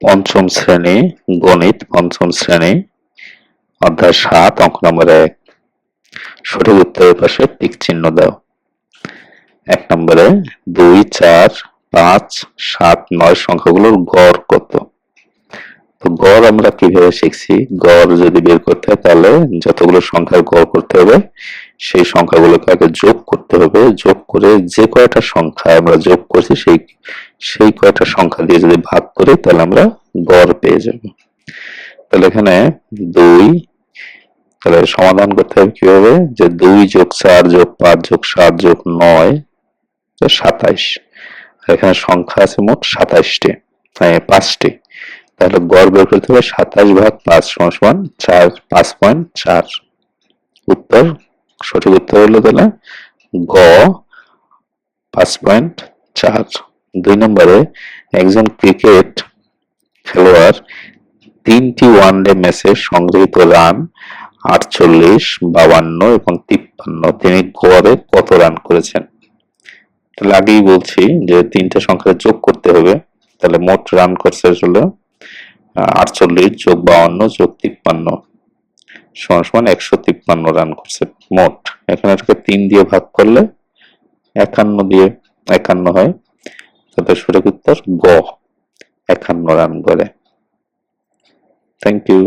পঞ্চম শ্রেণী গণিত, পঞ্চম শ্রেণী, অধ্যায় ৭, অঙ্ক নম্বর ১। সঠিক উত্তরের পাশে টিক চিহ্ন দাও। ১ নম্বরে ২, ৪, ৫, ৭, ৯ সংখ্যাগুলোর গড় কত? তো গড় আমরা কিভাবে শিখছি, গড় যদি বের করতে হয় তাহলে যতগুলো সংখ্যার গড় করতে হবে সেই সংখ্যাগুলোকে আগে যোগ করতে হবে, যোগ করে যে কয়টা সংখ্যা আমরা যোগ করছি সেই কয়টা সংখ্যা দিয়ে যদি ভাগ করি তাহলে আমরা গড় পেয়ে যাব। তাহলে এখানে ২, তাহলে সমাধান করতে হবে কিভাবে, যে ২ যোগ ৪ যোগ ৫ যোগ ৭ যোগ ৯ ২৭। এখানে সংখ্যা আছে মোট ২৭টি, ৫টি। তাহলে গড় বের করতে হবে ২৭ ভাগ ৫ সমান ৫.৪। উত্তর, সঠিক উত্তর হলো তাহলে গ ৫.৪। ২ নম্বরে একজন ক্রিকেট খেলোয়াড় ৩টি ওয়ানডে ম্যাচে সংগৃহীত রান ৪৮, ৫২ এবং ৫৩। তিনি গড়ে কত রান করেছেন? তাহলে আগেই বলছি যে তিনটা সংখ্যা যোগ করতে হবে। তাহলে মোট রান করছে হলো ৪৮ যোগ ৫২ যোগ ৫৩ সমান ১৫৩ রান করছে মোট। এখানে ৩ দিয়ে ভাগ করলে ৫১ হয়। তাহলে সঠিক উত্তর গ ৫১ রান করে। Thank you.